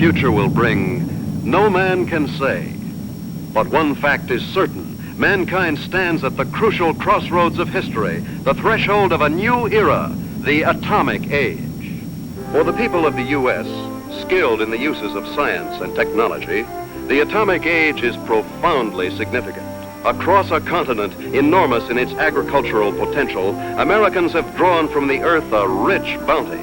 future will bring, no man can say. But one fact is certain. Mankind stands at the crucial crossroads of history, the threshold of a new era, the atomic age. For the people of the U.S., skilled in the uses of science and technology, the atomic age is profoundly significant. Across a continent enormous in its agricultural potential, Americans have drawn from the earth a rich bounty,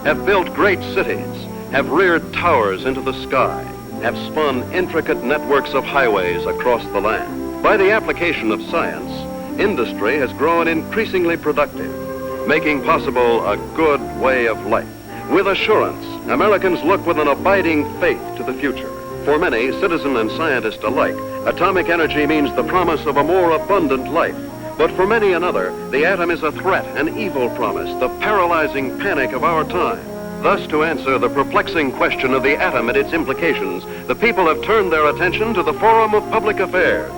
have built great cities, have reared towers into the sky, have spun intricate networks of highways across the land. By the application of science, industry has grown increasingly productive, making possible a good way of life. With assurance, Americans look with an abiding faith to the future. For many, citizen and scientist alike, atomic energy means the promise of a more abundant life. But for many another, the atom is a threat, an evil promise, the paralyzing panic of our time. Thus, to answer the perplexing question of the atom and its implications, the people have turned their attention to the forum of public affairs,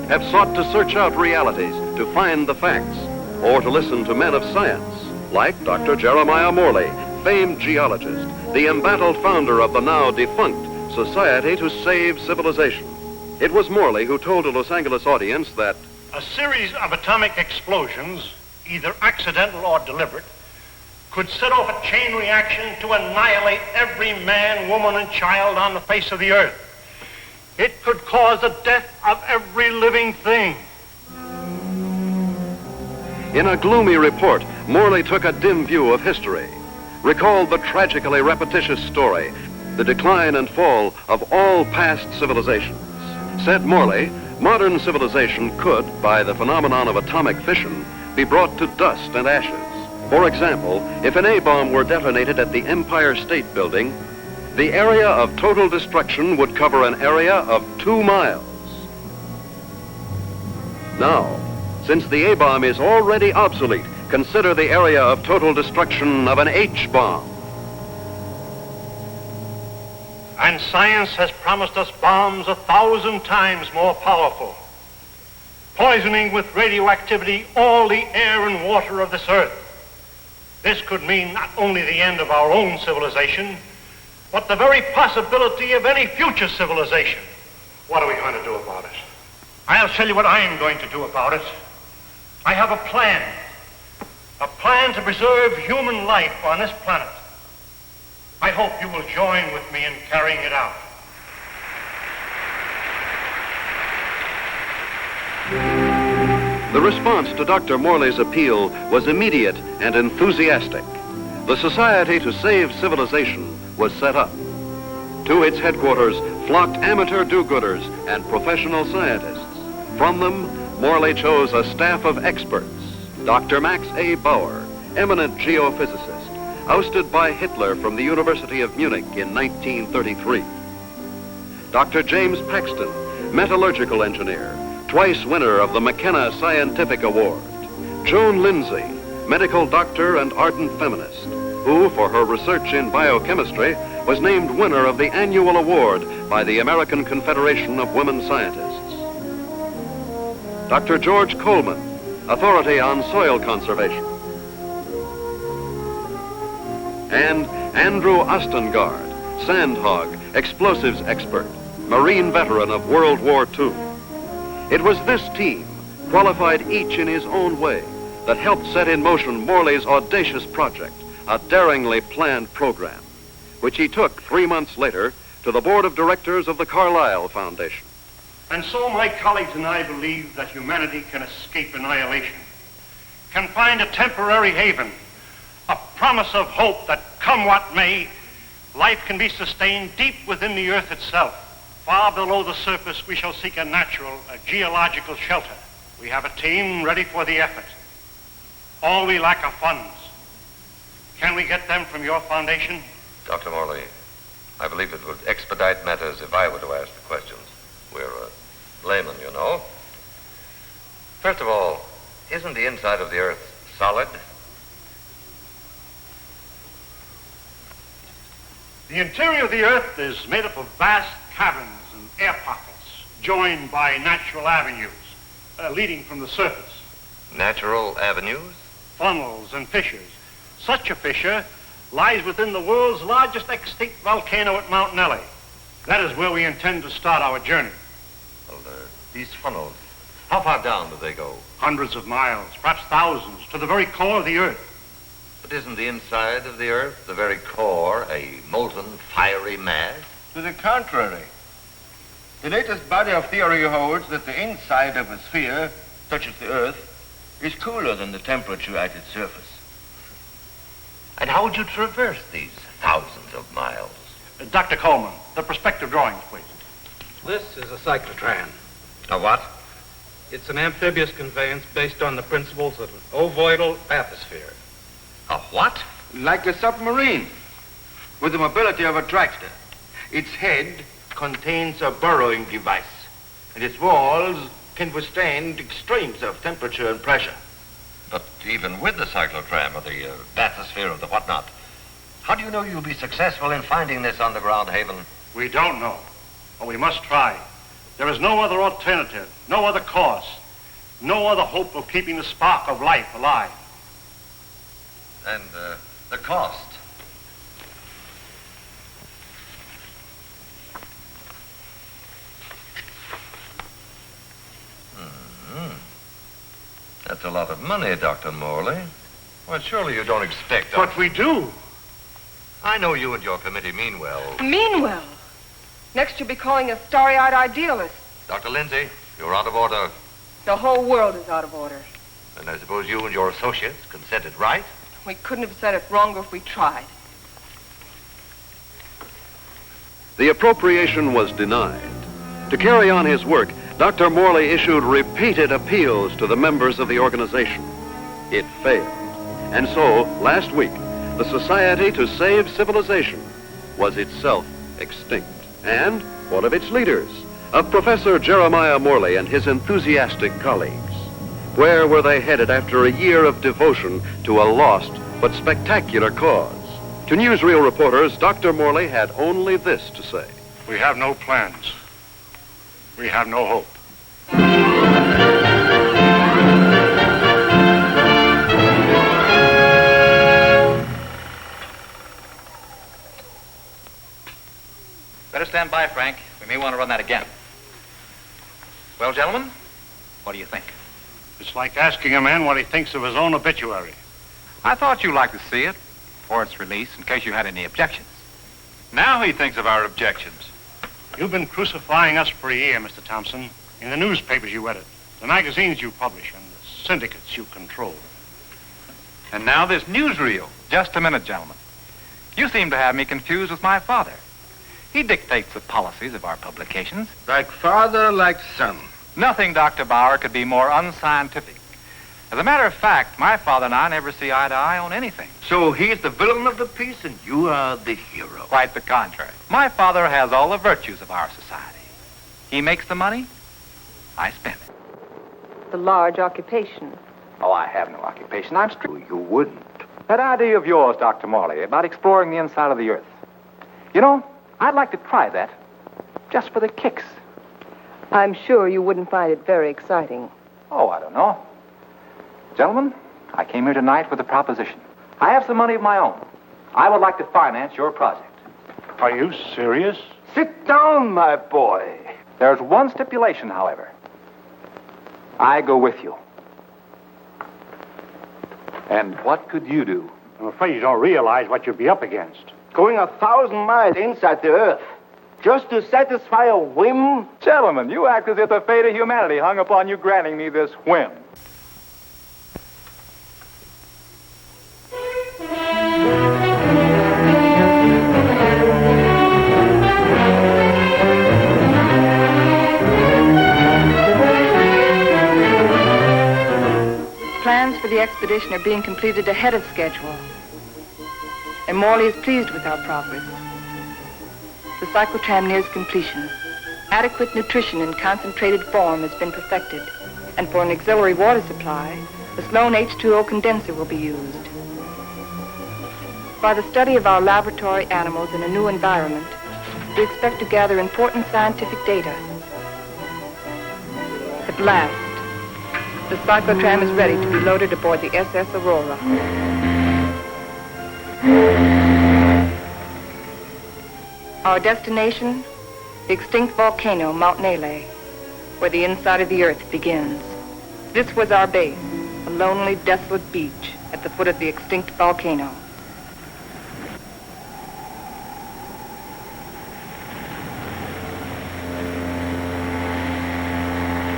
have sought to search out realities, to find the facts, or to listen to men of science, like Dr. Jeremiah Morley, famed geologist, the embattled founder of the now defunct Society to Save Civilization. It was Morley who told a Los Angeles audience that a series of atomic explosions, either accidental or deliberate, could set off a chain reaction to annihilate every man, woman, and child on the face of the earth. It could cause the death of every living thing. In a gloomy report, Morley took a dim view of history, recalled the tragically repetitious story, the decline and fall of all past civilizations. Said Morley, modern civilization could, by the phenomenon of atomic fission, be brought to dust and ashes. For example, if an A-bomb were detonated at the Empire State Building, the area of total destruction would cover an area of 2 miles. Now, since the A-bomb is already obsolete, consider the area of total destruction of an H-bomb. And science has promised us bombs 1,000 times more powerful, poisoning with radioactivity all the air and water of this earth. This could mean not only the end of our own civilization, but the very possibility of any future civilization. What are we going to do about it? I'll tell you what I am going to do about it. I have a plan to preserve human life on this planet. I hope you will join with me in carrying it out. The response to Dr. Morley's appeal was immediate and enthusiastic. The Society to Save Civilization was set up. To its headquarters flocked amateur do-gooders and professional scientists. From them, Morley chose a staff of experts. Dr. Max A. Bauer, eminent geophysicist, ousted by Hitler from the University of Munich in 1933. Dr. James Paxton, metallurgical engineer, twice winner of the McKenna Scientific Award. Joan Lindsay, medical doctor and ardent feminist, who, for her research in biochemistry, was named winner of the annual award by the American Confederation of Women Scientists. Dr. George Coleman, authority on soil conservation. And Andrew Ostengard, sandhog, explosives expert, Marine veteran of World War II. It was this team, qualified each in his own way, that helped set in motion Morley's audacious project, a daringly planned program, which he took 3 months later to the board of directors of the Carlyle Foundation. And so my colleagues and I believe that humanity can escape annihilation, can find a temporary haven, a promise of hope that, come what may, life can be sustained deep within the earth itself. Far below the surface, we shall seek a natural, a geological shelter. We have a team ready for the effort. All we lack are funds. Can we get them from your foundation? Dr. Morley, I believe it would expedite matters if I were to ask the questions. We're laymen, you know. First of all, isn't the inside of the earth solid? The interior of the earth is made up of vast caverns and air pockets, joined by natural avenues leading from the surface. Natural avenues? Funnels and fissures. Such a fissure lies within the world's largest extinct volcano at Mount Nelly. That is where we intend to start our journey. Well, these funnels, how far down do they go? Hundreds of miles, perhaps thousands, to the very core of the Earth. But isn't the inside of the Earth, the very core, a molten, fiery mass? To the contrary. The latest body of theory holds that the inside of a sphere, such as the Earth, is cooler than the temperature at its surface. And how would you traverse these thousands of miles? Dr. Coleman, the perspective drawings, please. This is a cyclotram. A what? It's an amphibious conveyance based on the principles of an ovoidal atmosphere. A what? Like a submarine, with the mobility of a tractor. Its head contains a burrowing device, and its walls can withstand extremes of temperature and pressure. But even with the cyclotram or the bathysphere or the whatnot, how do you know you'll be successful in finding this underground haven? We don't know, but we must try. There is no other alternative, no other course, no other hope of keeping the spark of life alive. And the cost? That's a lot of money, Dr. Morley. Well, surely you don't expect... But we do. I know you and your committee mean well. Mean well? Next you'll be calling us starry-eyed idealists. Dr. Lindsay, you're out of order. The whole world is out of order. And I suppose you and your associates consented, right? We couldn't have said it wronger if we tried. The appropriation was denied. To carry on his work, Dr. Morley issued repeated appeals to the members of the organization. It failed. And so, last week, the Society to Save Civilization was itself extinct. And one of its leaders, of Professor Jeremiah Morley and his enthusiastic colleagues. Where were they headed after a year of devotion to a lost but spectacular cause? To newsreel reporters, Dr. Morley had only this to say. We have no plans. We have no hope. Better stand by, Frank. We may want to run that again. Well, gentlemen, what do you think? It's like asking a man what he thinks of his own obituary. I thought you'd like to see it before its release in case you had any objections. Now he thinks of our objections. You've been crucifying us for a year, Mr. Thompson, in the newspapers you edit, the magazines you publish, and the syndicates you control. And now this newsreel. Just a minute, gentlemen. You seem to have me confused with my father. He dictates the policies of our publications. Like father, like son. Nothing, Dr. Bauer, could be more unscientific. As a matter of fact, my father and I never see eye to eye on anything. So he's the villain of the piece and you are the hero. Quite the contrary. My father has all the virtues of our society. He makes the money, I spend it. The large occupation. Oh, I have no occupation. I'm strict. You wouldn't. That idea of yours, Dr. Morley, about exploring the inside of the Earth. You know, I'd like to try that, just for the kicks. I'm sure you wouldn't find it very exciting. Oh, I don't know. Gentlemen, I came here tonight with a proposition. I have some money of my own. I would like to finance your project. Are you serious? Sit down, my boy. There's one stipulation, however. I go with you. And what could you do? I'm afraid you don't realize what you'd be up against. Going 1,000 miles inside the Earth, just to satisfy a whim? Gentlemen, you act as if the fate of humanity hung upon you granting me this whim. Plans for the expedition are being completed ahead of schedule. And Morley is pleased with our progress. The cyclotram nears completion. Adequate nutrition in concentrated form has been perfected. And for an auxiliary water supply, the Sloan H2O condenser will be used. By the study of our laboratory animals in a new environment, we expect to gather important scientific data. At last, the cyclotram is ready to be loaded aboard the SS Aurora. Our destination, the extinct volcano, Mount Nele, where the inside of the earth begins. This was our base, a lonely, desolate beach at the foot of the extinct volcano.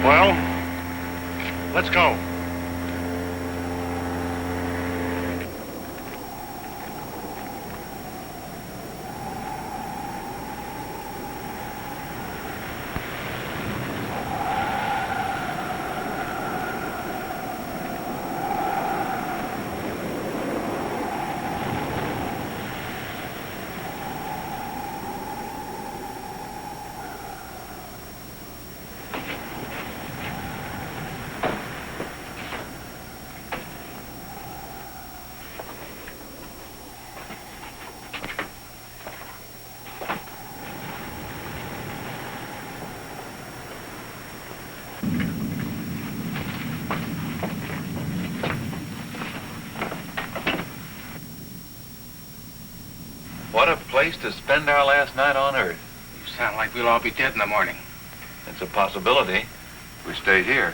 Well, let's go. What a place to spend our last night on Earth. You sound like we'll all be dead in the morning. It's a possibility if we stay here.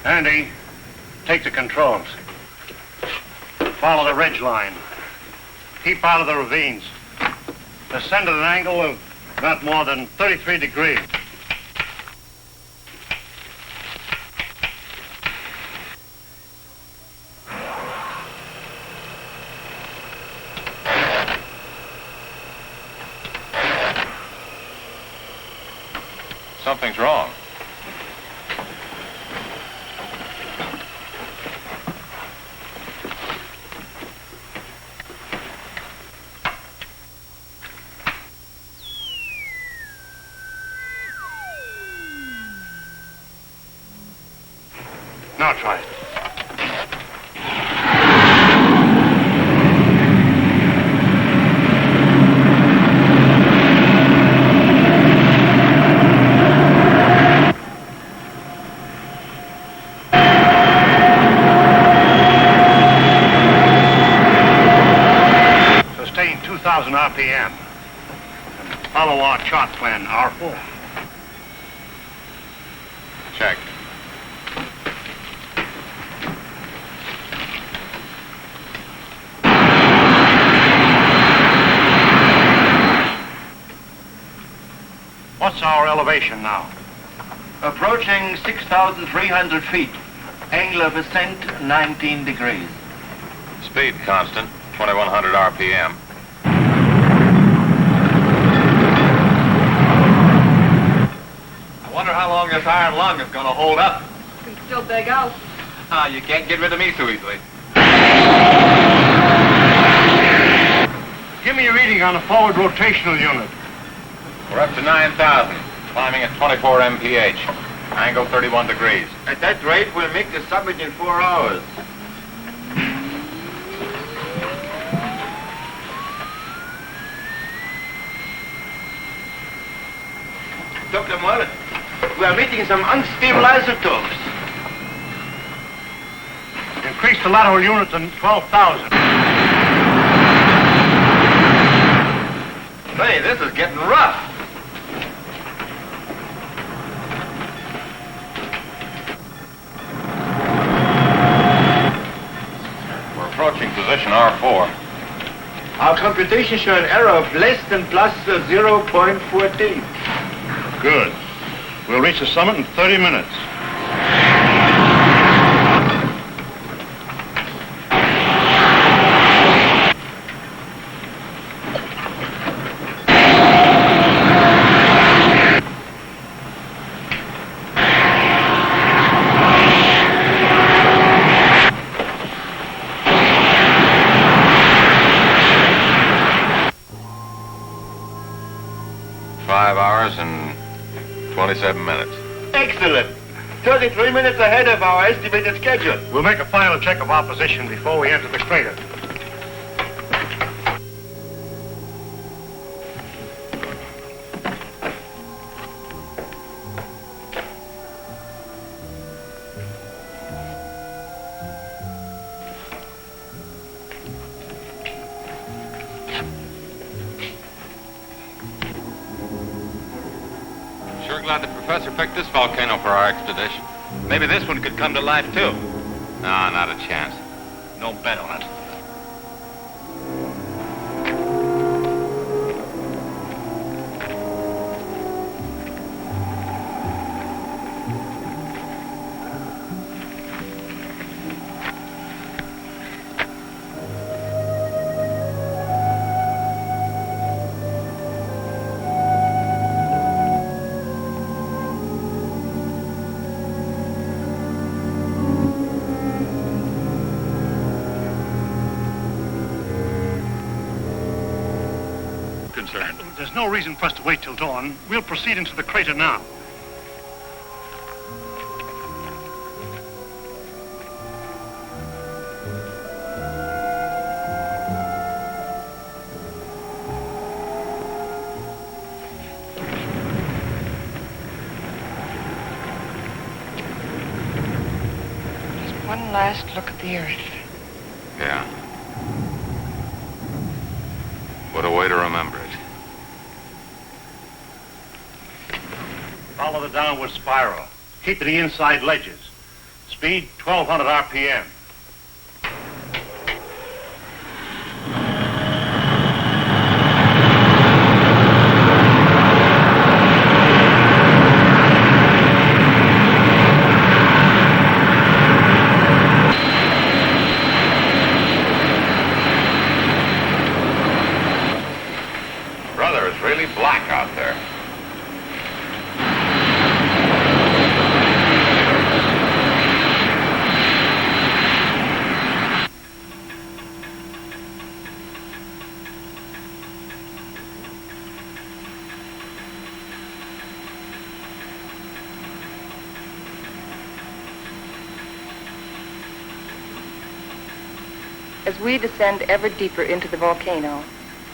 Andy, take the controls. Follow the ridge line. Keep out of the ravines. Descend at an angle of not more than 33 degrees. Something's wrong. Now try it. Sustain 2,000 RPM. And follow our chart plan, R4. Check. What's our elevation now? Approaching 6,300 feet. Angle of ascent, 19 degrees. Speed constant, 2,100 RPM. I wonder how long this iron lung is going to hold up. You can still beg out. You can't get rid of me so easily. Give me a reading on the forward rotational unit. We're up to 9,000, climbing at 24 mph. Angle 31 degrees. At that rate, we'll make the summit in 4 hours. Dr. Morley, we are meeting some unstable isotopes. Increase the lateral unit to 12,000. Hey, this is getting rough. We're approaching position R4. Our computations show an error of less than plus 0.14. Good. We'll reach the summit in 30 minutes. And 27 minutes. Excellent. 33 minutes ahead of our estimated schedule. We'll make a final check of our position before we enter the crater. glad the professor picked this volcano for our expedition. Maybe this one could come to life, too. No, not a chance. No bet on it. There's no reason for us to wait till dawn. We'll proceed into the crater now. Just one last look at the earth. Yeah. What a way to remember it. Follow the downward spiral. Keep to the inside ledges. Speed 1,200 RPM. Brother, it's really black out there. As we descend ever deeper into the volcano,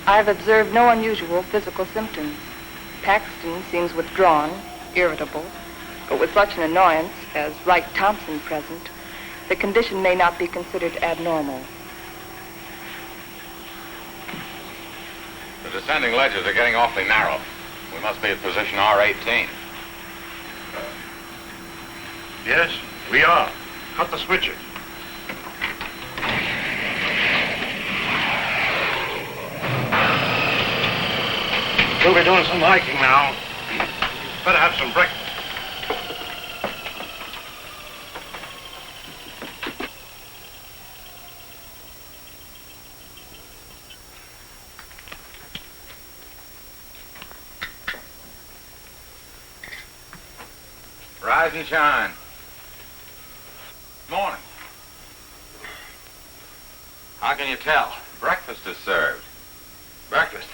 I have observed no unusual physical symptoms. Paxton seems withdrawn, irritable, but with such an annoyance as Wright Thompson present, the condition may not be considered abnormal. The descending ledges are getting awfully narrow. We must be at position R18. Yes, we are. Cut the switches. We'll be doing some hiking now. Better have some breakfast. Rise and shine. Morning. How can you tell? Breakfast is served. Breakfast?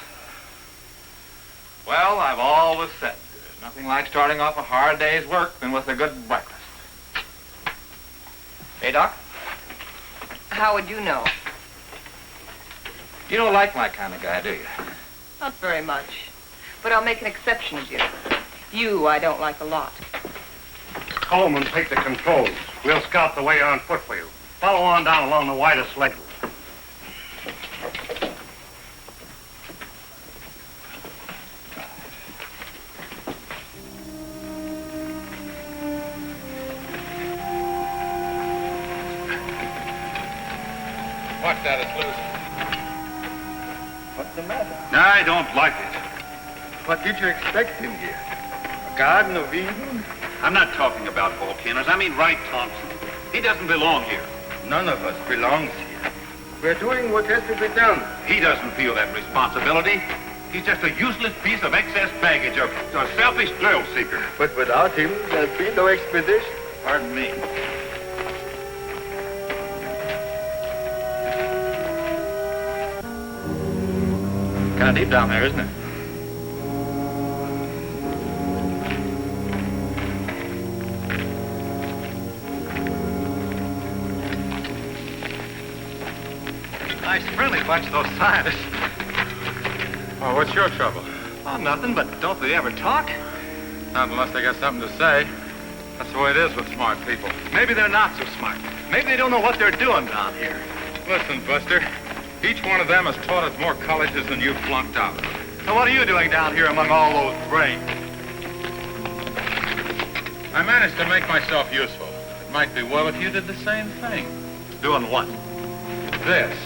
Well, I've always said there's nothing like starting off a hard day's work than with a good breakfast. Hey, Doc? How would you know? You don't like my kind of guy, do you? Not very much. But I'll make an exception of you. You I don't like a lot. Coleman, take the controls. We'll scout the way on foot for you. Follow on down along the widest ledge. Watch that, it's loose. What's the matter? I don't like it. What did you expect in here? A Garden of Eden? I'm not talking about volcanoes. I mean Wright Thompson. He doesn't belong here. None of us belongs here. We're doing what has to be done. He doesn't feel that responsibility. He's just a useless piece of excess baggage, a selfish thrill seeker. But without him, there'd be no expedition. Pardon me. Kind of deep down there, isn't it? Nice friendly bunch, those scientists. Oh, what's your trouble? Oh, nothing, but don't they ever talk? Not unless they got something to say. That's the way it is with smart people. Maybe they're not so smart. Maybe they don't know what they're doing down here. Listen, Buster, each one of them has taught at more colleges than you've flunked out. So what are you doing down here among all those brains? I managed to make myself useful. It might be well if you did the same thing. Doing what? This.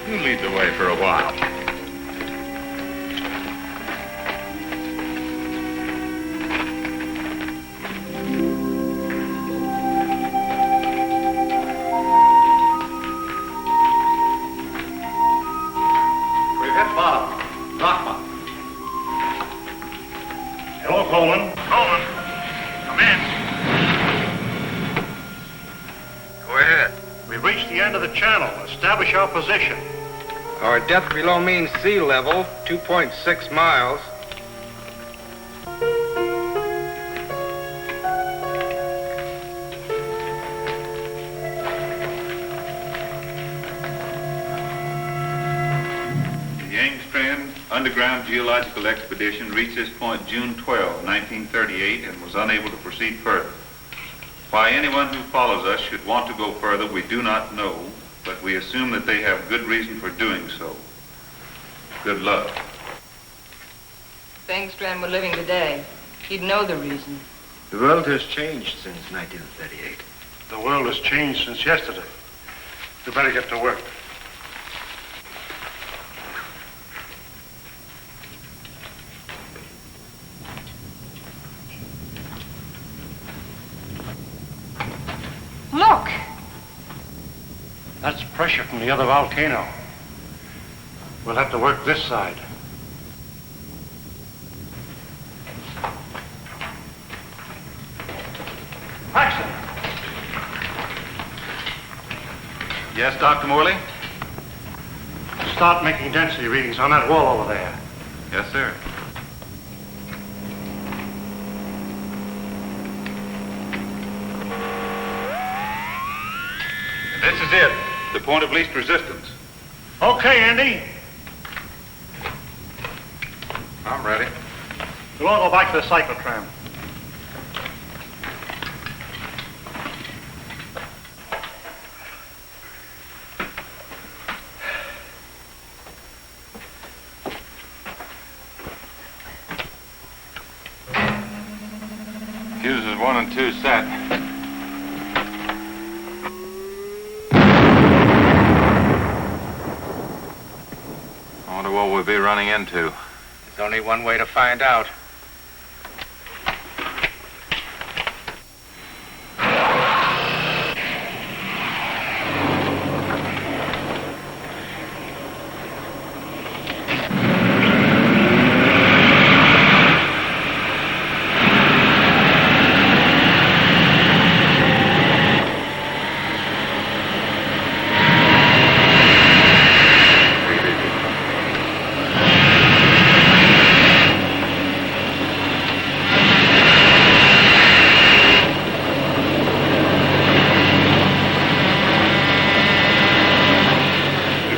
You lead the way for a while. We've hit bottom. Rock bottom. Hello, Coleman. Coleman. Come in. Go ahead. We've reached the end of the channel. Establish our position. Our depth below mean sea level, 2.6 miles. The Engstrand Underground Geological Expedition reached this point June 12, 1938, and was unable to proceed further. Why anyone who follows us should want to go further, we do not know, but we assume that they have good reason for doing so. Good luck. If Engstrand were living today, he'd know the reason. The world has changed since 1938. The world has changed since yesterday. We better get to work. Look! That's pressure from the other volcano. We'll have to work this side. Paxton! Yes, Dr. Morley? Start making density readings on that wall over there. Yes, sir. This is it, the point of least resistance. Okay, Andy. I'm ready. We'll all go back to the cyclotram. Fuses 1 and 2 set. I wonder what we'll be running into. There's only one way to find out.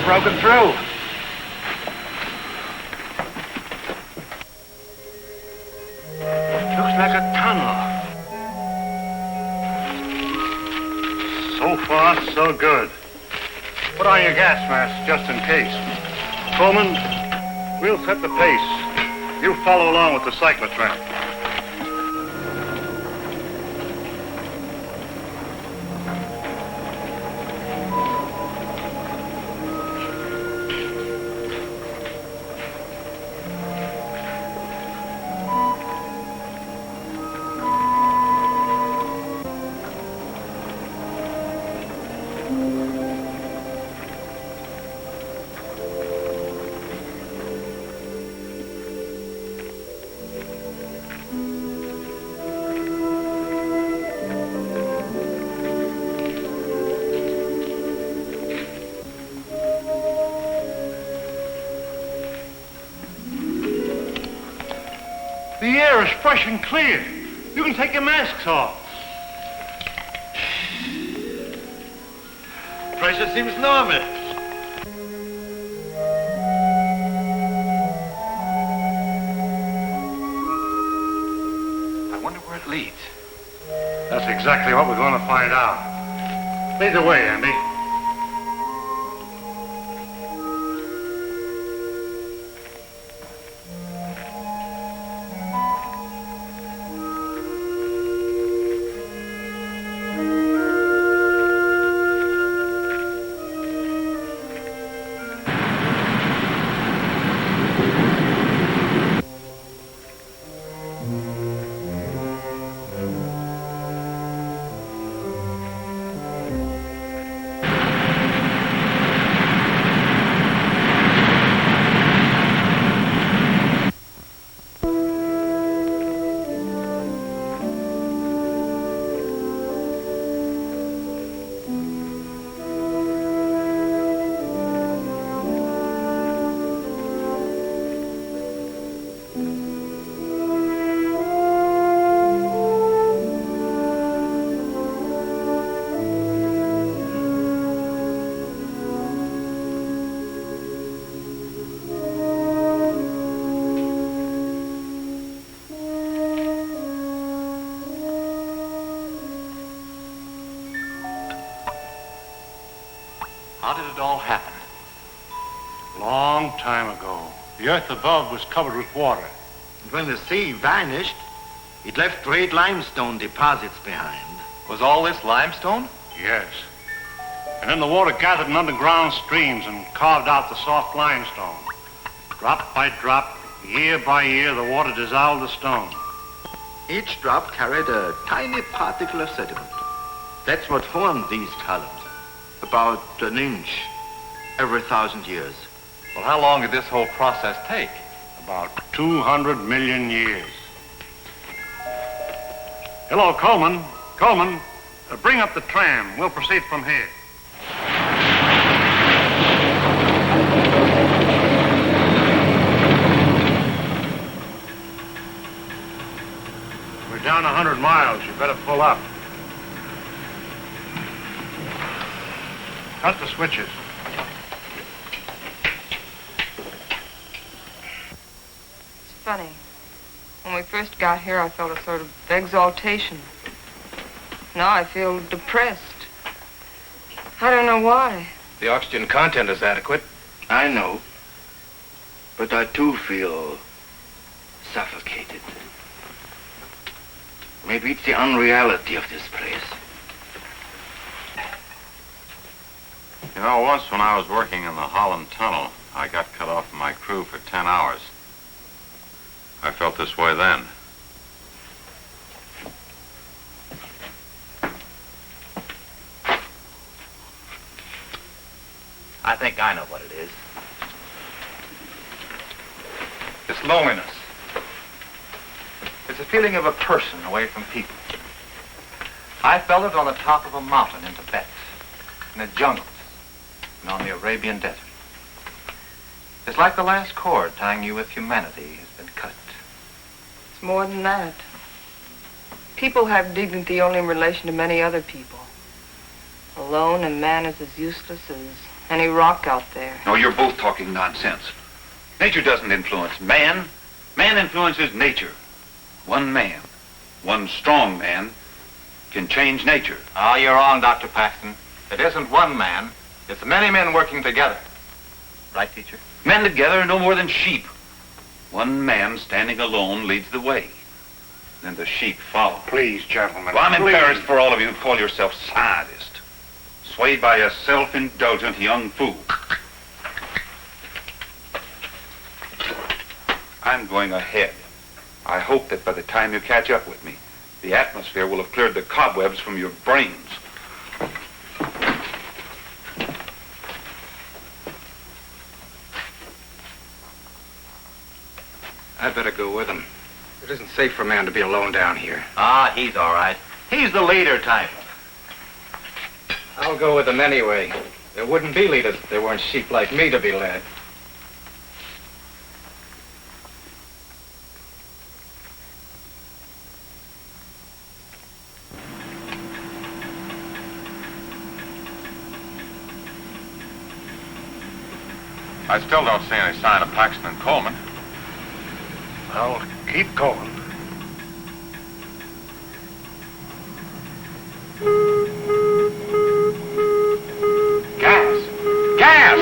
Broken through. Looks like a tunnel. So far, so good. Put on your gas mask just in case. Coleman, we'll set the pace. You follow along with the cyclotram. The air is fresh and clear. You can take your masks off. Pressure seems normal. I wonder where it leads. That's exactly what we're going to find out. Lead the way, Andy. How did it all happen? Long time ago, the earth above was covered with water. And when the sea vanished, it left great limestone deposits behind. Was all this limestone? Yes. And then the water gathered in underground streams and carved out the soft limestone. Drop by drop, year by year, the water dissolved the stone. Each drop carried a tiny particle of sediment. That's what formed these columns, about an inch every 1,000 years. Well, how long did this whole process take? About 200 million years. Hello, Coleman. Coleman, bring up the tram. We'll proceed from here. We're down 100 miles. You better pull up. Cut the switches. It's funny. When we first got here, I felt a sort of exaltation. Now I feel depressed. I don't know why. The oxygen content is adequate. I know, but I too feel suffocated. Maybe it's the unreality of this place. You know, once when I was working in the Holland Tunnel, I got cut off from my crew for 10 hours. I felt this way then. I think I know what it is. It's loneliness. It's a feeling of a person away from people. I felt it on the top of a mountain in Tibet, in the jungles, and on the Arabian desert. It's like the last cord tying you with humanity has been cut. It's more than that. People have dignity only in relation to many other people. Alone, a man is as useless as any rock out there. No, you're both talking nonsense. Nature doesn't influence man. Man influences nature. One man, one strong man, can change nature. Ah, you're wrong, Dr. Paxton. It isn't one man. It's many men working together. Right, teacher? Men together are no more than sheep. One man standing alone leads the way. Then the sheep follow. Please, gentlemen. Well, I'm please. embarrassed for all of you who call yourself scientists. Swayed by a self-indulgent young fool. I'm going ahead. I hope that by the time you catch up with me, the atmosphere will have cleared the cobwebs from your brains. I'd better go with him. It isn't safe for a man to be alone down here. Ah, he's all right. He's the leader type. I'll go with them anyway. There wouldn't be leaders if there weren't sheep like me to be led. I still don't see any sign of Paxton and Coleman. Well, keep going. Gas! Gas!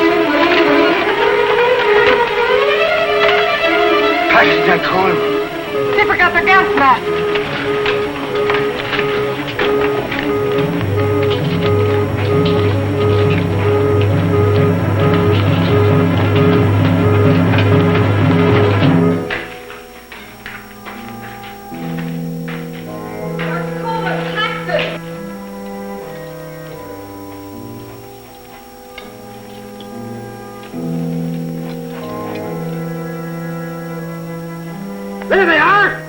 Paxton and Coleman. They forgot their gas mask. There they are!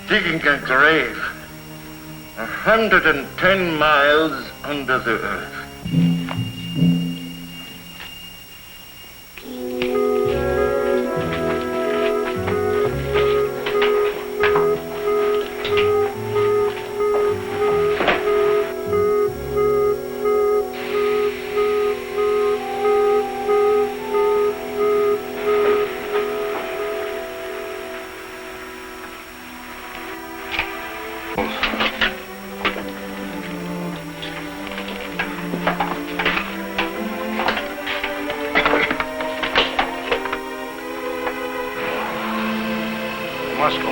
Digging a grave 110 miles under the earth.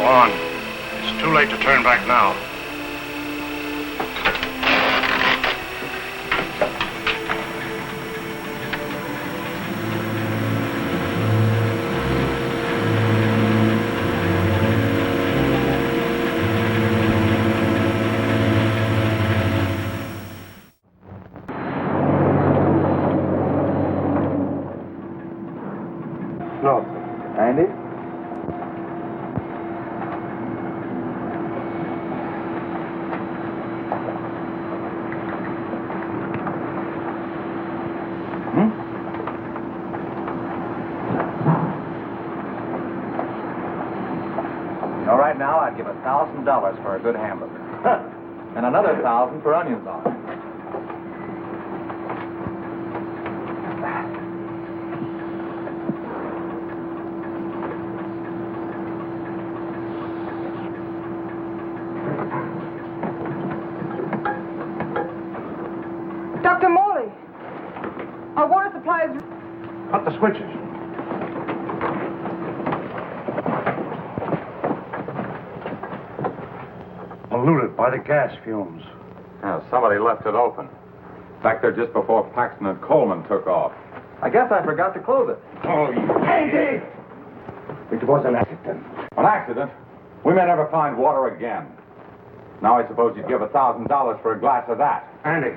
on. It's too late to turn back now. Andy? You know, right now I'd give $1,000 for a good hamburger. And another 1,000 for onions on it. Dr. Morley, our water supply is... Cut the switches. Polluted by the gas fumes. Yeah, somebody left it open. Back there just before Paxton and Coleman took off. I guess I forgot to close it. Oh, Andy! It was an accident. An accident? We may never find water again. Now I suppose you'd give $1,000 for a glass of that. Andy,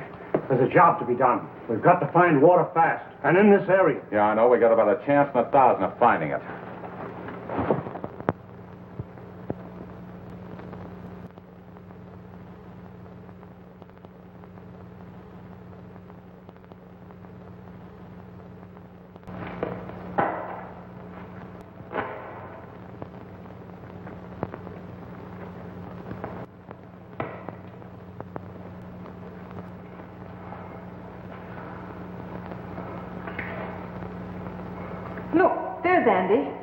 there's a job to be done. We've got to find water fast, and in this area. Yeah, I know. We got about a chance in 1,000 of finding it. Look, there's Andy.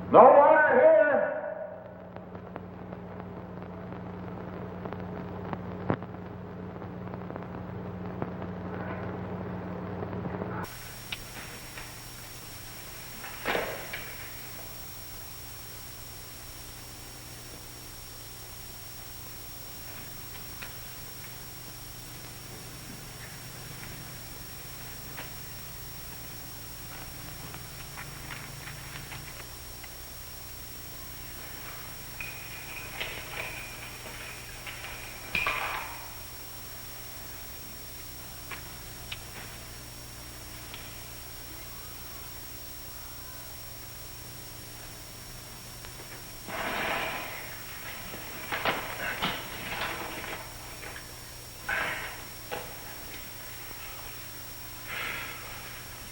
No water here!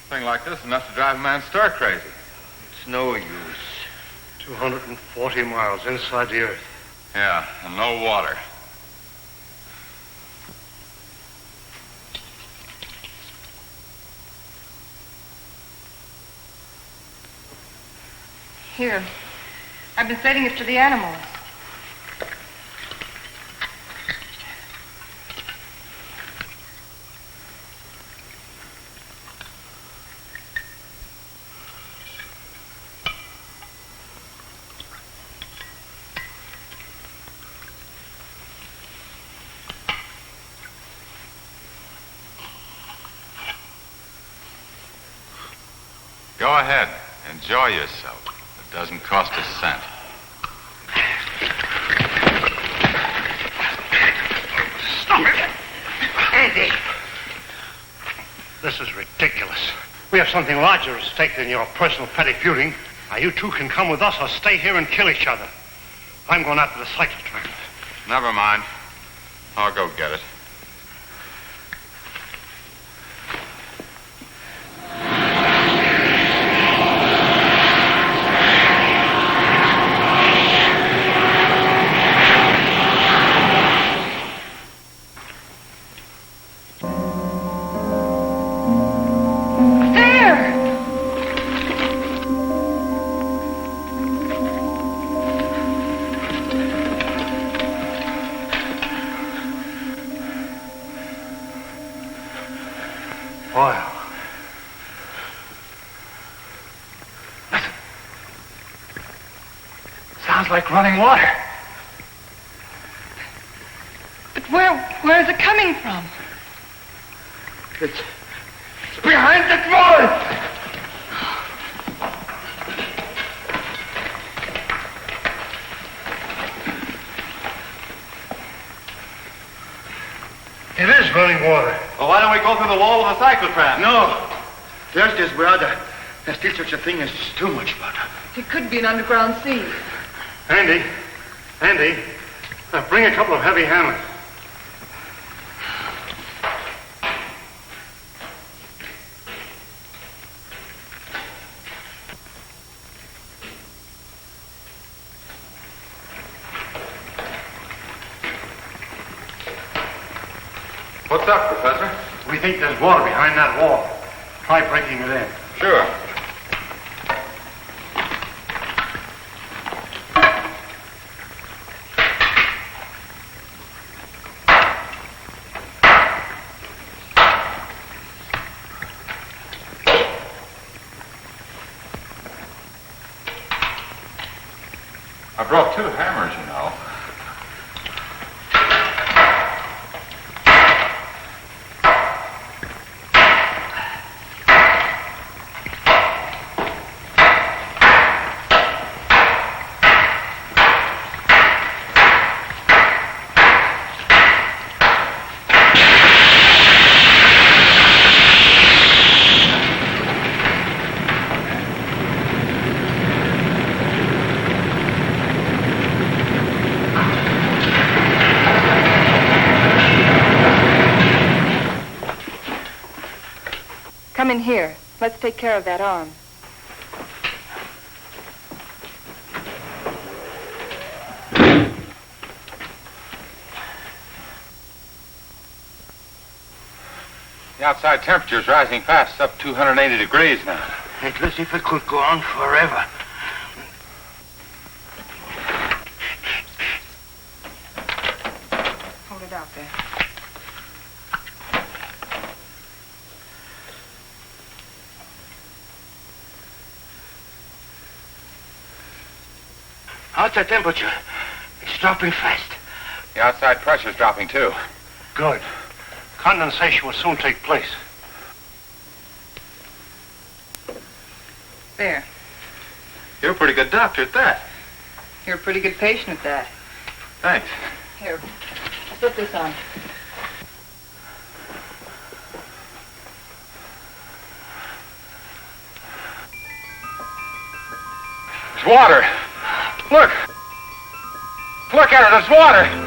Thing like this enough to drive a man stir crazy. It's no use. 240 miles inside the earth. Yeah, and no water. Here. I've been setting it to the animals. Go ahead. Enjoy yourself. It doesn't cost a cent. Stop it! Andy! This is ridiculous. We have something larger at stake than your personal petty feuding. Now, you two can come with us or stay here and kill each other. I'm going after the Cyclotram. Never mind. I'll go get it. Oil. Listen. Sounds like running water. But where is it coming from? It's behind that wall! It is running water. Well, why don't we go through the wall with a cyclotram? No. There's this brother. There's still such a thing as too much butter. It could be an underground sea. Andy, bring a couple of heavy hammers. What's up, Professor? We think there's water behind that wall. Try breaking it in. Sure. I brought 2 hammers, you know. Come in here. Let's take care of that arm. The outside temperature is rising fast. It's up 280 degrees now. It looks as if it could go on forever. Hold it out there. Outside temperature. It's dropping fast. The outside pressure is dropping, too. Good. Condensation will soon take place. There. You're a pretty good doctor at that. You're a pretty good patient at that. Thanks. Here, slip this on. It's water. Look. Look at it. It's water.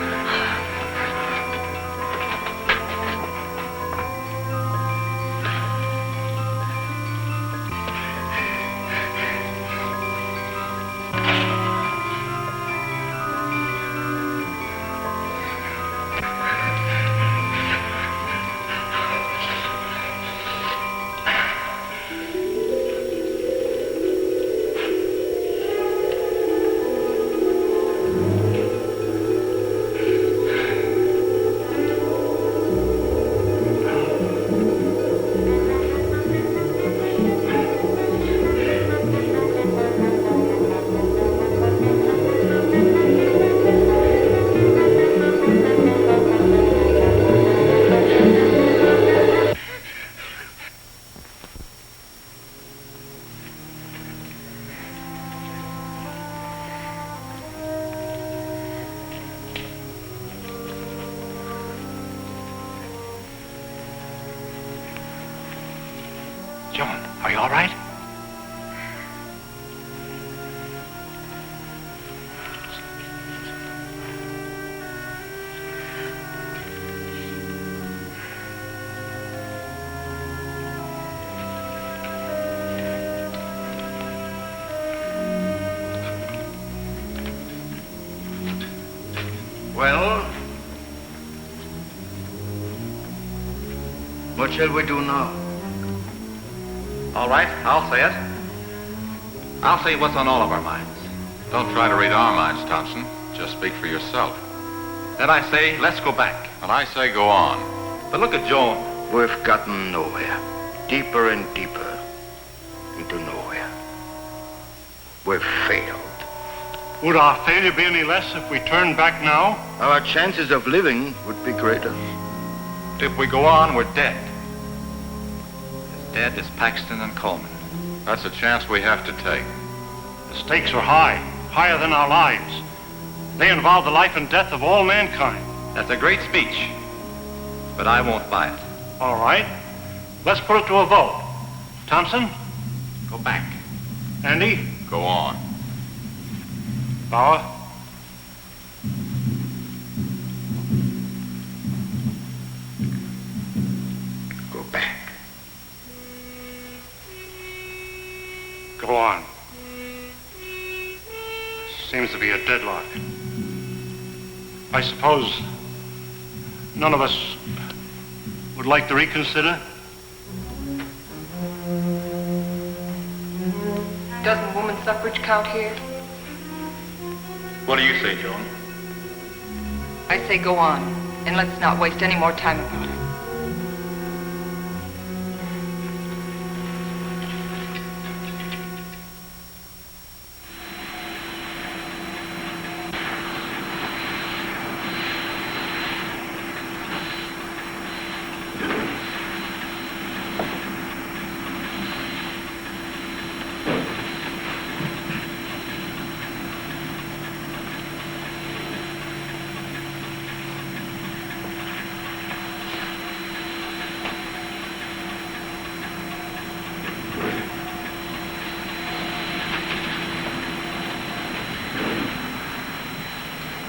Joan, are you all right? Well, what shall we do now? All right, I'll say it. I'll say what's on all of our minds. Don't try to read our minds, Thompson. Just speak for yourself. Then I say, let's go back. And I say go on. But look at Joan. We've gotten nowhere. Deeper and deeper into nowhere. We've failed. Would our failure be any less if we turned back now? Our chances of living would be greater. If we go on, we're dead. As dead as Paxton and Coleman. That's a chance we have to take. The stakes are high, higher than our lives. They involve the life and death of all mankind. That's a great speech, but I won't buy it. All right, let's put it to a vote. Thompson? Go back. Andy? Go on. Bauer? Go back. Go on. Seems to be a deadlock. I suppose none of us would like to reconsider? Doesn't woman suffrage count here? What do you say, Joan? I say go on, and let's not waste any more time about it.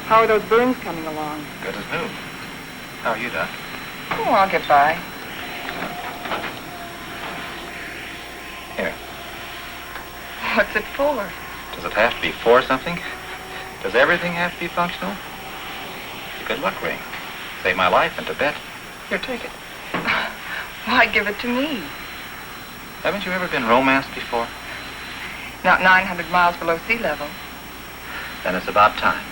How are those burns coming along? Good as new. How are you, Doc? Oh, I'll get by. Here. What's it for? Does it have to be for something? Does everything have to be functional? It's a good luck ring. Saved my life in Tibet. Here, take it. Why give it to me? Haven't you ever been romanced before? Not 900 miles below sea level. Then it's about time.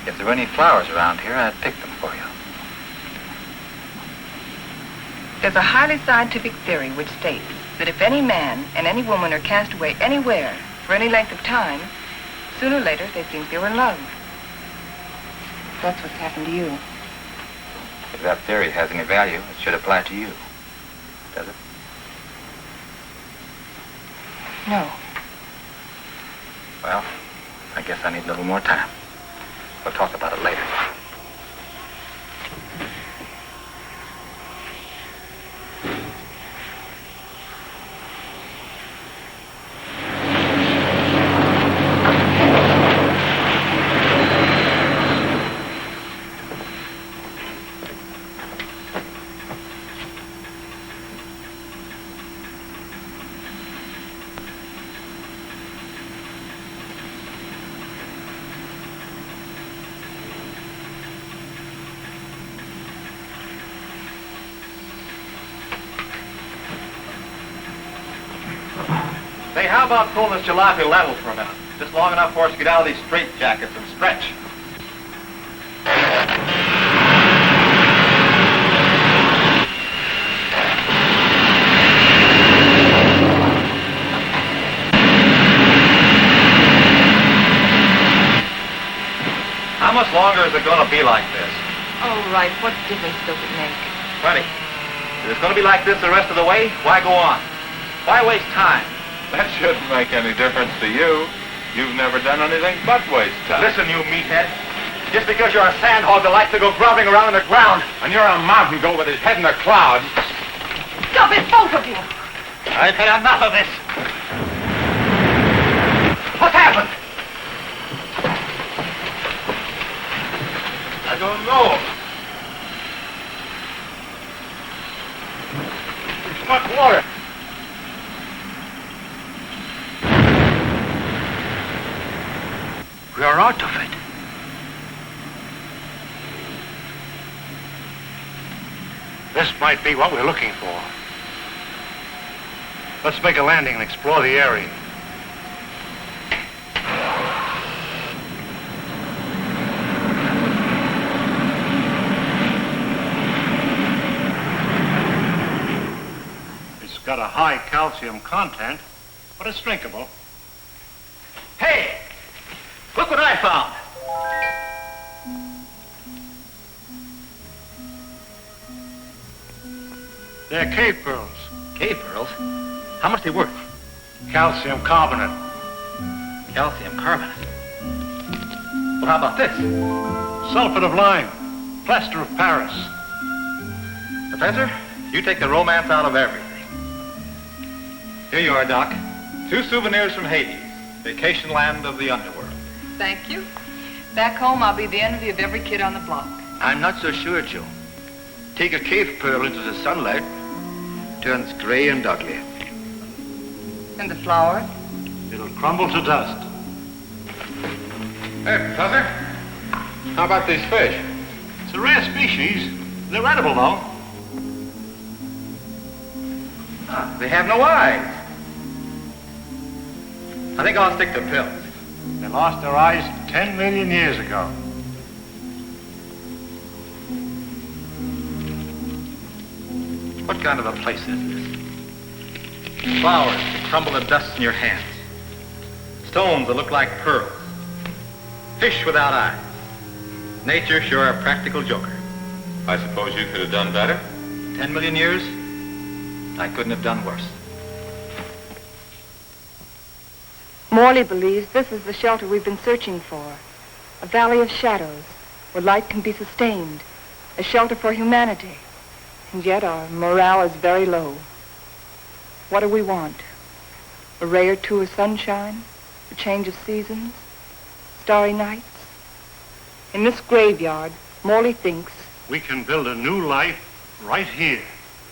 If there were any flowers around here, I'd pick them for you. There's a highly scientific theory which states that if any man and any woman are cast away anywhere for any length of time, sooner or later they think they were in love. That's what's happened to you. If that theory has any value, it should apply to you. Does it? No. Well, I guess I need a little more time. We'll talk about it later. Say, how about pulling this jalopy level for a minute? Just long enough for us to get out of these straitjackets and stretch. How much longer is it going to be like this? Oh, right. What difference does it make? Plenty. If it's going to be like this the rest of the way, why go on? Why waste time? That shouldn't make any difference to you. You've never done anything but waste time. Listen, you meathead. Just because you're a sand hog that likes to go groveling around in the ground. And you're a mountain goat with his head in the clouds. Stop it, both of you! I've had enough of this. What's happened? I don't know. It's much water. We are out of it. This might be what we're looking for. Let's make a landing and explore the area. It's got a high calcium content, but it's drinkable. Hey! Look what I found. They're cave pearls. Cave pearls? How much they worth? Calcium carbonate. Calcium carbonate. Well, how about this? Sulfate of lime. Plaster of Paris. Professor, you take the romance out of everything. Here you are, Doc. 2 souvenirs from Hades, vacation land of the underworld. Thank you. Back home, I'll be the envy of every kid on the block. I'm not so sure, Joe. Take a cave pearl into the sunlight, turns gray and ugly. And the flower? It'll crumble to dust. Hey, Professor, how about these fish? It's a rare species. They're edible, though. They have no eyes. I think I'll stick to pills. They lost their eyes 10 million years ago. What kind of a place is this? Flowers that crumble to dust in your hands. Stones that look like pearls. Fish without eyes. Nature sure a practical joker. I suppose you could have done better? 10 million years, I couldn't have done worse. Morley believes this is the shelter we've been searching for. A valley of shadows where light can be sustained. A shelter for humanity. And yet our morale is very low. What do we want? A ray or two of sunshine? A change of seasons? Starry nights? In this graveyard, Morley thinks We can build a new life right here.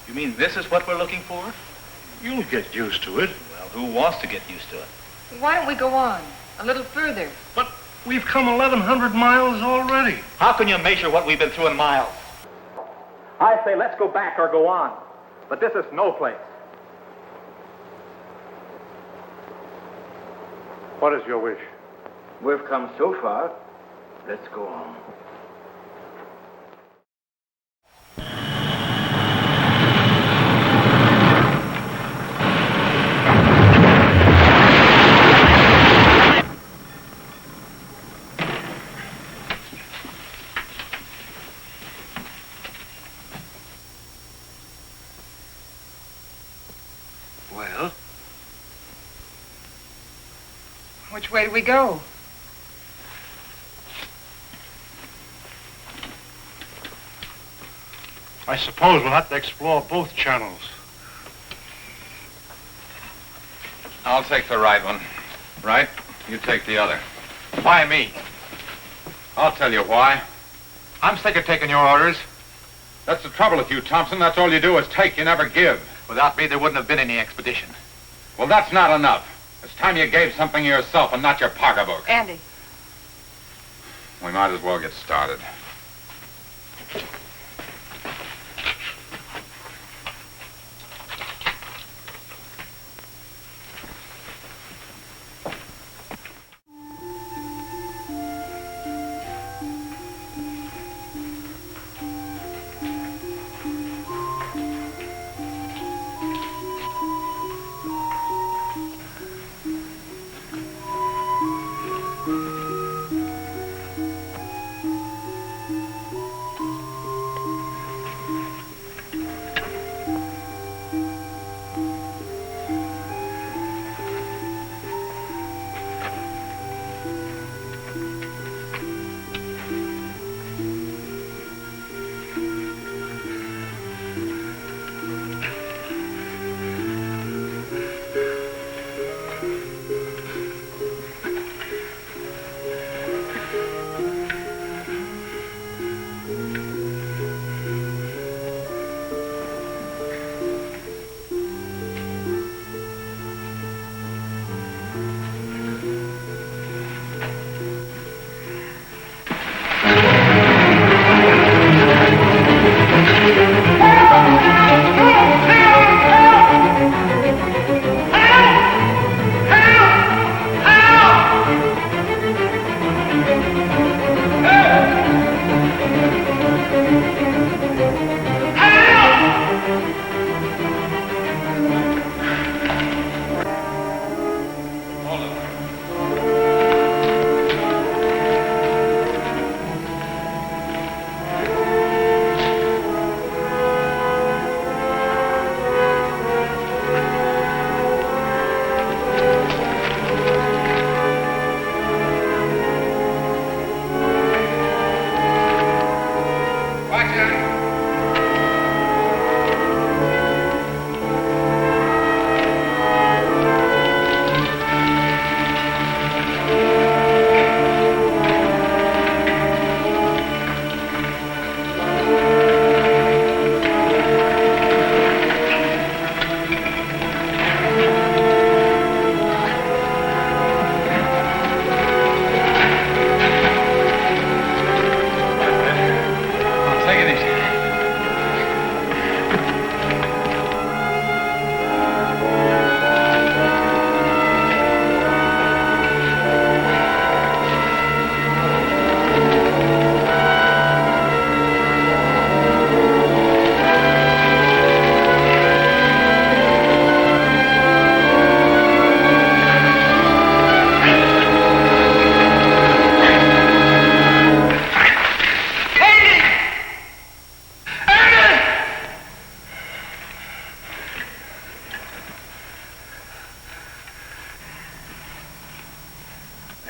You mean this is what we're looking for? You'll get used to it. Well, who wants to get used to it? Why don't we go on? A little further. But we've come 1,100 miles already. How can you measure what we've been through in miles? I say let's go back or go on. But this is no place. What is your wish? We've come so far, let's go on. Well, Which way do we go? I suppose we'll have to explore both channels. I'll take the right one. Right? You take the other. Why me? I'll tell you why. I'm sick of taking your orders. That's the trouble with you, Thompson. That's all you do is take, you never give. Without me, there wouldn't have been any expedition. Well, that's not enough. It's time you gave something yourself and not your pocketbook. Andy. We might as well get started.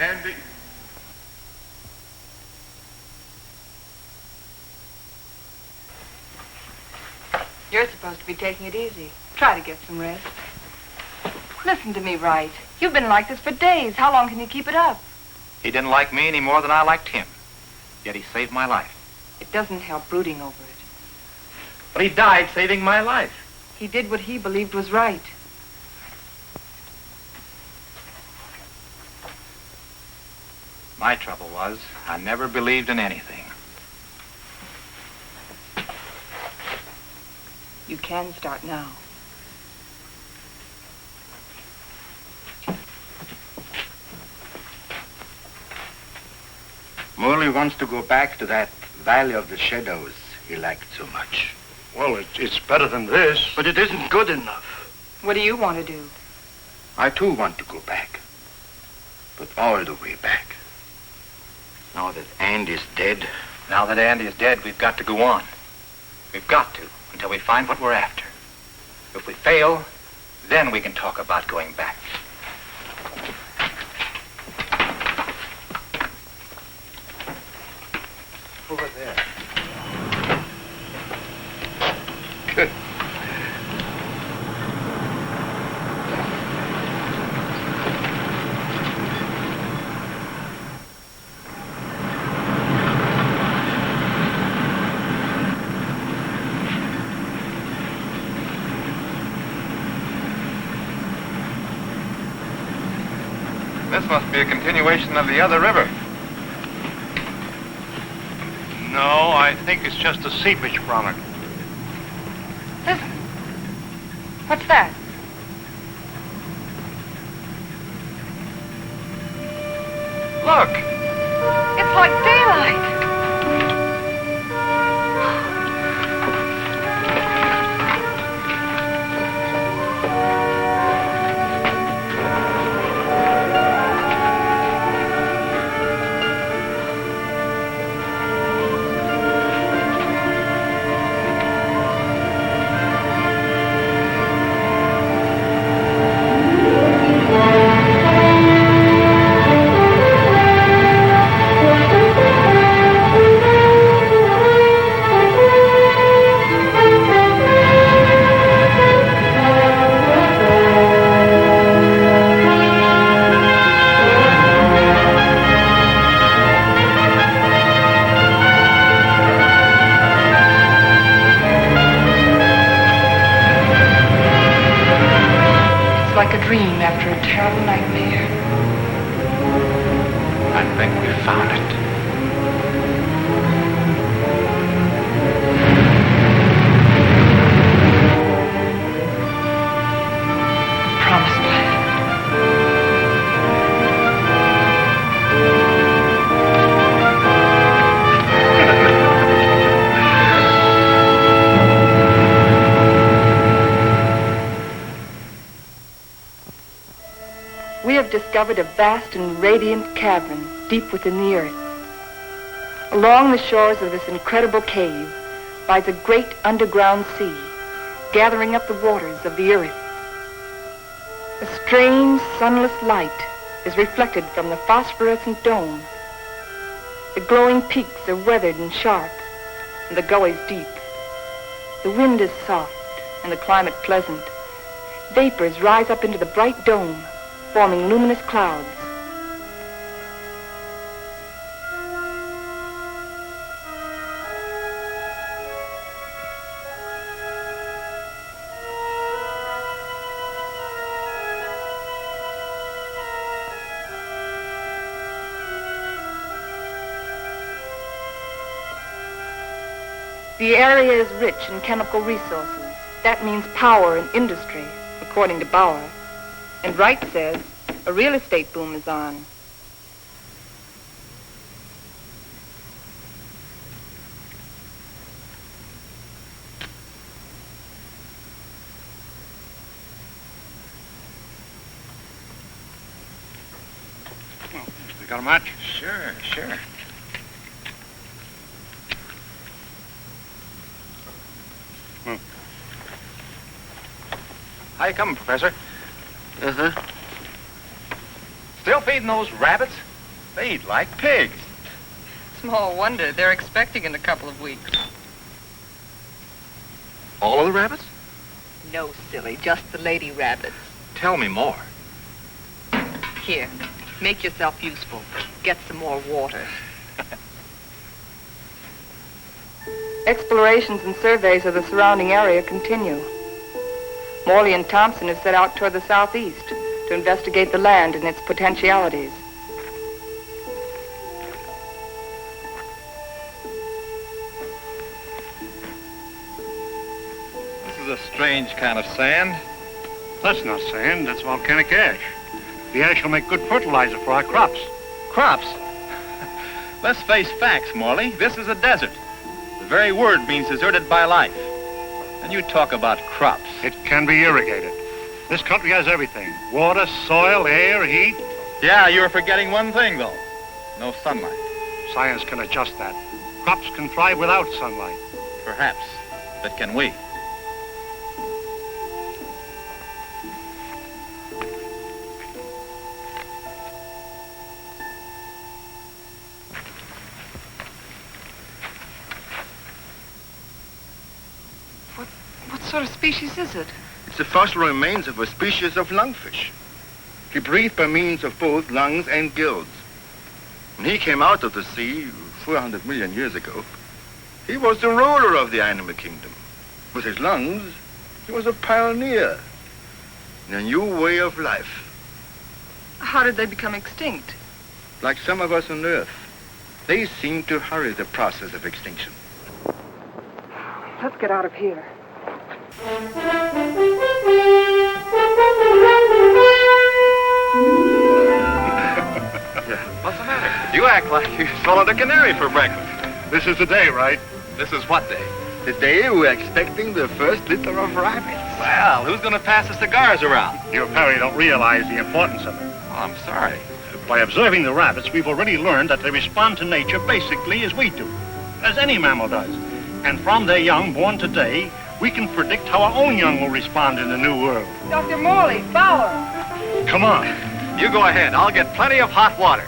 And You're supposed to be taking it easy. Try to get some rest. Listen to me, Wright. You've been like this for days. How long can you keep it up? He didn't like me any more than I liked him. Yet he saved my life. It doesn't help brooding over it. But he died saving my life. He did what he believed was right. My trouble was, I never believed in anything. You can start now. Morley wants to go back to that Valley of the Shadows he liked so much. Well, it's better than this. But it isn't good enough. What do you want to do? I too want to go back. But all the way back. Now that Andy's dead. Now that Andy is dead, we've got to go on. We've got to, until we find what we're after. If we fail, then we can talk about going back. Over there. Good. This must be a continuation of the other river. No, I think it's just a seepage from it. Listen. What's that? Look! It's like daylight. Like a dream after a terrible nightmare. I think we found it. Promised land. We have discovered a vast and radiant cavern deep within the earth. Along the shores of this incredible cave lies a great underground sea, gathering up the waters of the earth. A strange, sunless light is reflected from the phosphorescent dome. The glowing peaks are weathered and sharp, and the gullies deep. The wind is soft, and the climate pleasant. Vapors rise up into the bright dome, forming luminous clouds. The area is rich in chemical resources. That means power and industry, according to Bauer. And Wright says a real estate boom is on. You got a match? Sure. How you coming, Professor? Uh-huh. Still feeding those rabbits? They eat like pigs. Small wonder. They're expecting in a couple of weeks. All of the rabbits? No, silly. Just the lady rabbits. Tell me more. Here. Make yourself useful. Get some more water. Explorations and surveys of the surrounding area continue. Morley and Thompson have set out toward the southeast to investigate the land and its potentialities. This is a strange kind of sand. That's not sand, that's volcanic ash. The ash will make good fertilizer for our crops. Crops? Let's face facts, Morley. This is a desert. The very word means deserted by life. And you talk about crops. It can be irrigated. This country has everything. Water, soil, air, heat. Yeah, you're forgetting one thing, though. No sunlight. Science can adjust that. Crops can thrive without sunlight. Perhaps. But can we? What sort of species is it? It's the fossil remains of a species of lungfish. He breathed by means of both lungs and gills. When he came out of the sea 400 million years ago, he was the ruler of the animal kingdom. With his lungs, he was a pioneer in a new way of life. How did they become extinct? Like some of us on Earth, they seem to hurry the process of extinction. Let's get out of here. What's the matter? You act like you swallowed a canary for breakfast. This is the day, right? This is what day? The day we're expecting the first litter of rabbits. Well, who's going to pass the cigars around? You apparently don't realize the importance of it. Oh, I'm sorry. By observing the rabbits, we've already learned that they respond to nature basically as we do, as any mammal does. And from their young born today, we can predict how our own young will respond in the new world. Dr. Morley, Fowler. Come on. You go ahead. I'll get plenty of hot water.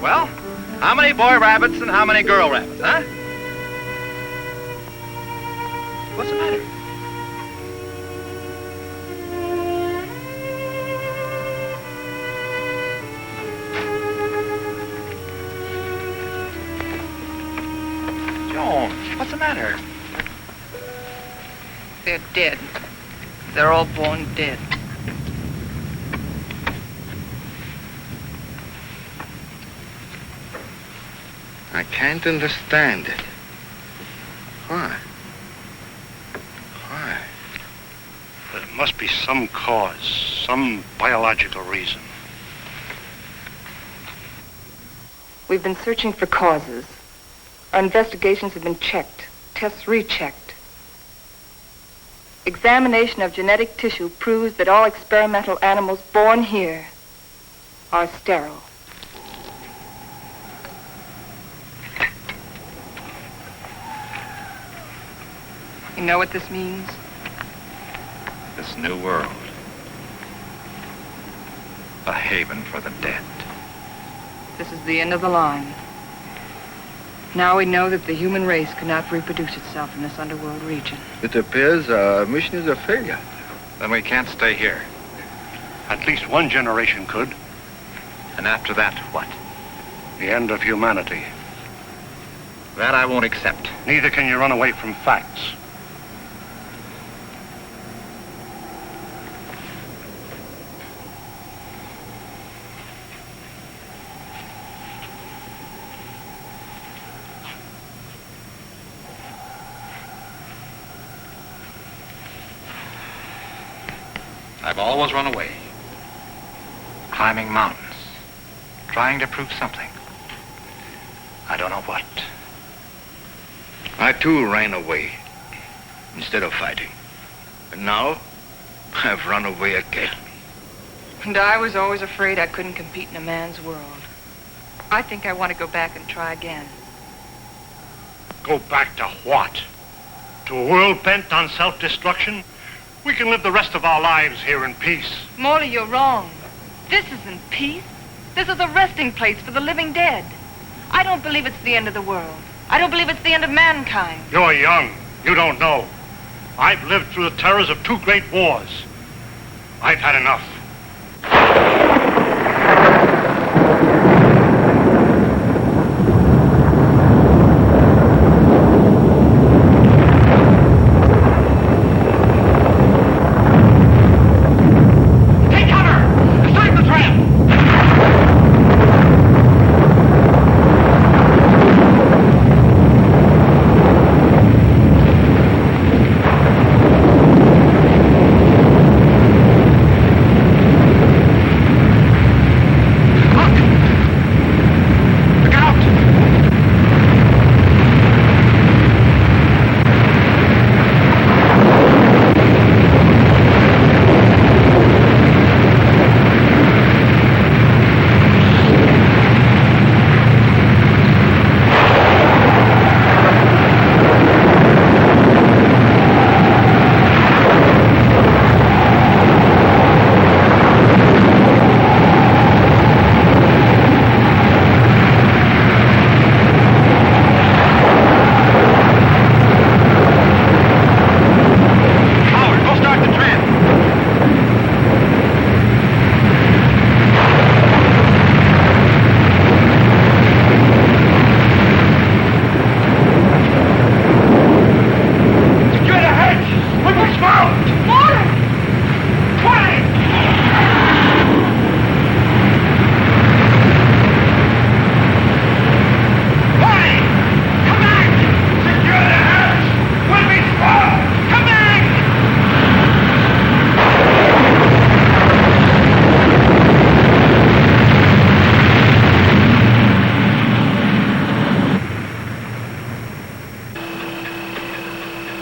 Well, how many boy rabbits and how many girl rabbits, huh? What's the matter? Joan, what's the matter? They're dead. They're all born dead. I can't understand it. Why? Why? There must be some cause, some biological reason. We've been searching for causes. Our investigations have been checked, tests rechecked. Examination of genetic tissue proves that all experimental animals born here are sterile. You know what this means? This new world. A haven for the dead. This is the end of the line. Now we know that the human race cannot reproduce itself in this underworld region. It appears our mission is a failure. Then we can't stay here. At least one generation could. And after that, what? The end of humanity. That I won't accept. Neither can you run away from facts. I've always run away. Climbing mountains. Trying to prove something. I don't know what. I too ran away instead of fighting. And now I've run away again. And I was always afraid I couldn't compete in a man's world. I think I want to go back and try again. Go back to what? To a world bent on self-destruction? We can live the rest of our lives here in peace. Morley, you're wrong. This isn't peace. This is a resting place for the living dead. I don't believe it's the end of the world. I don't believe it's the end of mankind. You're young. You don't know. I've lived through the terrors of 2 great wars. I've had enough.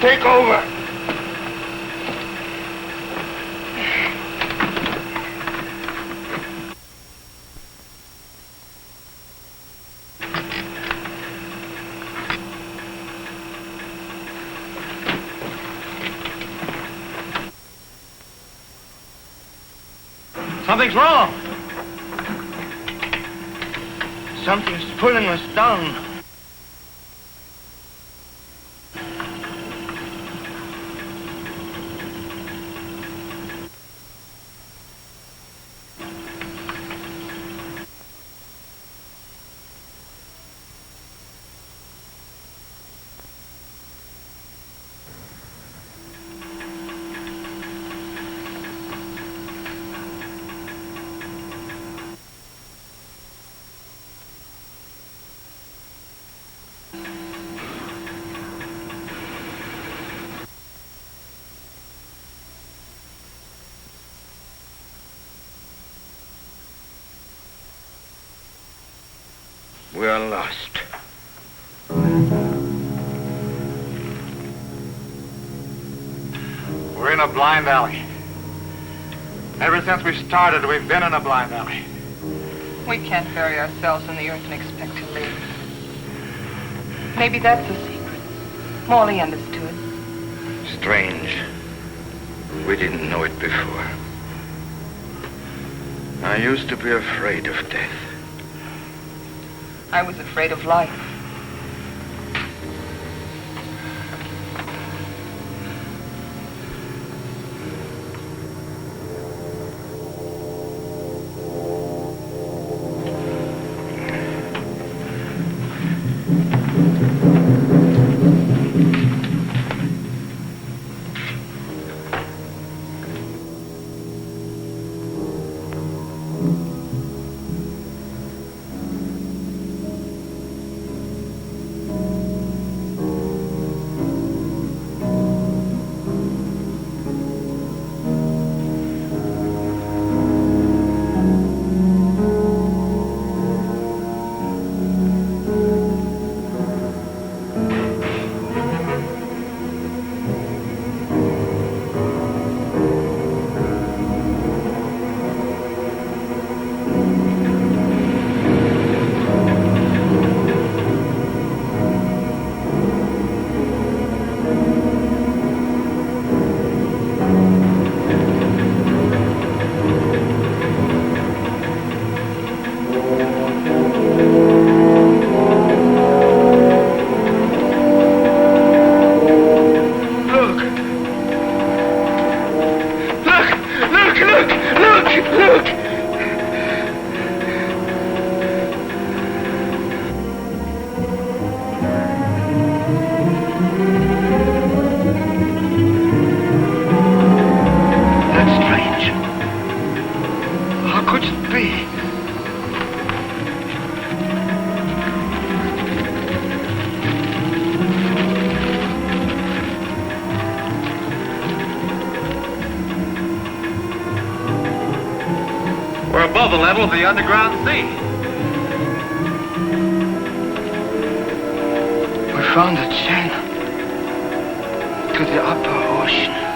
Take over. Something's wrong. Something's pulling us down. We are lost. We're in a blind alley. Ever since we started, we've been in a blind alley. We can't bury ourselves in the earth and expect to live. Maybe that's the secret. Morley understood. Strange. We didn't know it before. I used to be afraid of death. I was afraid of life. above the level of the underground sea. We found a channel to the upper ocean.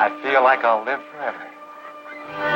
I feel like I'll live forever.